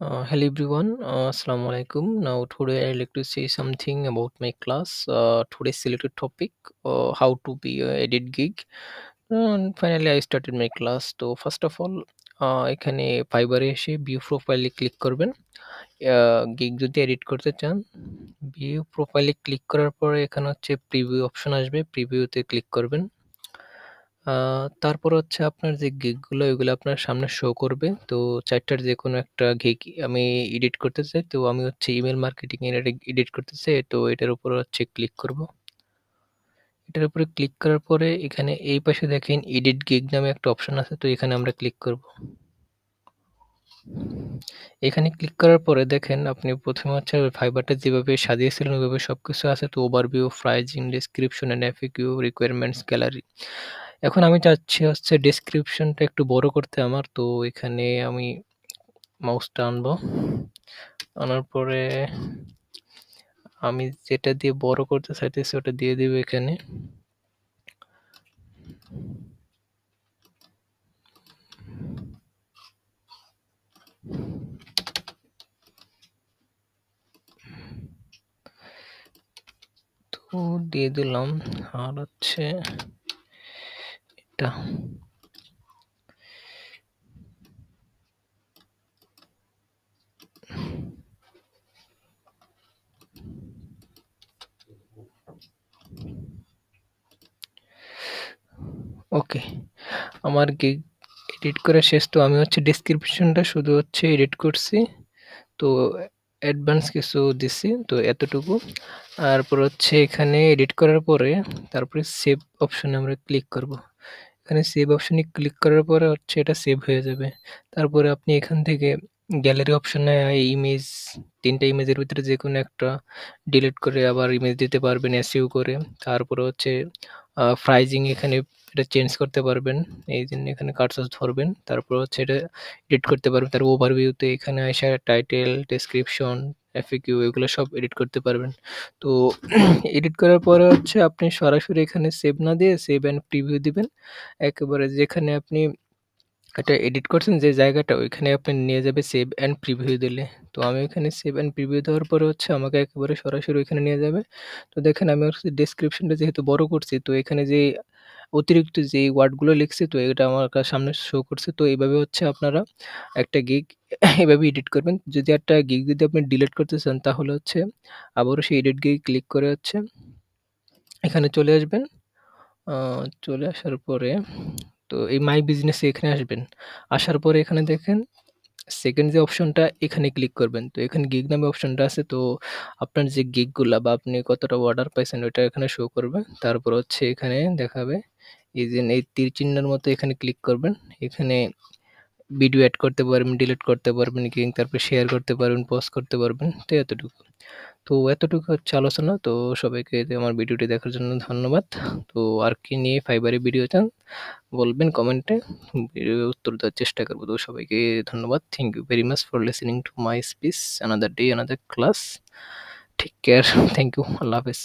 Hello everyone, Assalamu alaikum. Now today I'd like to say something about my class. Today's selected topic, how to be a edit gig. And finally I started my class. তো first of all এখানে ফাইবারে এসে view প্রোফাইলে click করবেন। Gig যদি edit করতে চান, view প্রোফাইলে ক্লিক করার পরে এখানে হচ্ছে প্রিভিউ অপশন আসবে, প্রিভিউতে ক্লিক করবেন। তারপর হচ্ছে আপনার যে গিগগুলো ওইগুলো আপনার সামনে শো করবে। তো ৪ টার যেকোনো একটা গিগ আমি এডিট করতে চাই। তো আমি হচ্ছে ইমেইল মার্কেটিং এর এটা এডিট করতে চাই। তো এটার উপর হচ্ছে ক্লিক করব। এটার উপরে ক্লিক করার পরে এখানে এই পাশে দেখেন এডিট গিগ নামে একটা অপশন আছে। তো এখানে আমরা ক্লিক করব। এখানে ক্লিক করার পরে দেখেন আপনি প্রথমে হচ্ছে ফাইবারটা যেভাবে সাজিয়েছিলেন ওইভাবে সবকিছু আছে। তো overview, pricing, description and FAQ, requirements, gallery. এখন আমি চাচ্ছি হচ্ছে ডেসক্রিপশনটা একটু বড় করতে আমার। তো এখানে আমি মাউসটা আনবো। আনার পরে আমি যেটা দিয়ে বড় করতে চাইতেছি ওটা দিয়ে দিব এখানে। তো দিয়ে দিলাম। আর হচ্ছে এটা ওকে, আমার গিগ এডিট করা শেষ। তো আমি হচ্ছে ডেসক্রিপশনটা শুধু হচ্ছে এডিট করছি। তো অ্যাডভান্স কিছু দিছি, তো এতটুকু। তারপর হচ্ছে এখানে এডিট করার পরে তারপরে সেভ অপশনে আমরা ক্লিক করব। এখানে সেভ অপশনে ক্লিক করার পরে হচ্ছে এটা সেভ হয়ে যাবে। তারপরে আপনি এখান থেকে গ্যালারি অপশনে ইমেজ, ৩ টা ইমেজের ভিতরে যেকোনো একটা ডিলিট করে আবার ইমেজ দিতে পারবেন এসইউ করে। তারপরে হচ্ছে প্রাইজিং এখানে এটা চেঞ্জ করতে পারবেন। এইজন্য এখানে কার্সর ধরবেন। তারপর হচ্ছে এটা এডিট করতে পারবেন। তার ওভারভিউতে এখানে আইসা টাইটেল, ডেসক্রিপশন, এফএকিউ এগুলো সব এডিট করতে পারবেন। তো এডিট করার পরে হচ্ছে আপনি সরাসরি এখানে সেভ না দিয়ে সেভ অ্যান্ড প্রিভিউ দিবেন। একেবারে যেখানে আপনি এটা এডিট করছেন যে জায়গাটা ওইখানে আপনি নিয়ে যাবে সেভ অ্যান্ড প্রিভিউ দিলে। তো আমি ওইখানে সেভ অ্যান্ড প্রিভিউ দেওয়ার পরে হচ্ছে আমাকে একেবারে সরাসরি ওইখানে নিয়ে যাবে। তো দেখেন আমি হচ্ছে ডেসক্রিপশনটা যেহেতু বড় করছি, তো এখানে যে অতিরিক্ত যে ওয়ার্ডগুলো লিখছি তো এটা আমার সামনে শো করছে। তো এইভাবে হচ্ছে আপনারা একটা গিগ এভাবে এডিট করবেন। যদি একটা গিগ যদি আপনি ডিলিট করতে চান তাহলে হচ্ছে আবারও সেই এডিট গিগ ক্লিক করে হচ্ছে এখানে চলে আসবেন। চলে আসার পরে তো এই মাই বিজনেসে এখানে আসবেন। আসার পরে এখানে দেখেন সেকেন্ড যে অপশনটা এখানে ক্লিক করবেন। তো এখানে গিগ নামে অপশনটা আছে। তো আপনার যে গিগগুলা বা আপনি কতটা অর্ডার পাইছেন ওইটা এখানে শো করবে। তারপর হচ্ছে এখানে দেখাবে এই যে এই তীর চিহ্নের মতো এখানে ক্লিক করবেন। এখানে ভিডিও এড করতে পারবেন, ডিলিট করতে পারবেন, তারপরে শেয়ার করতে পারবেন, পোস্ট করতে পারবেন। তো এতটুকু। তো এতটুকু হচ্ছে আলোচনা। তো সবাইকে আমার ভিডিওটি দেখার জন্য ধন্যবাদ। তো আর কি নিয়ে ফাইবারে ভিডিও চান বলবেন কমেন্টে, ভিডিও উত্তর দেওয়ার চেষ্টা করব। তো সবাইকে ধন্যবাদ। Thank you very much for listening to my speech. Another day, another class. Take care. Thank you. আল্লাহ হাফেজ।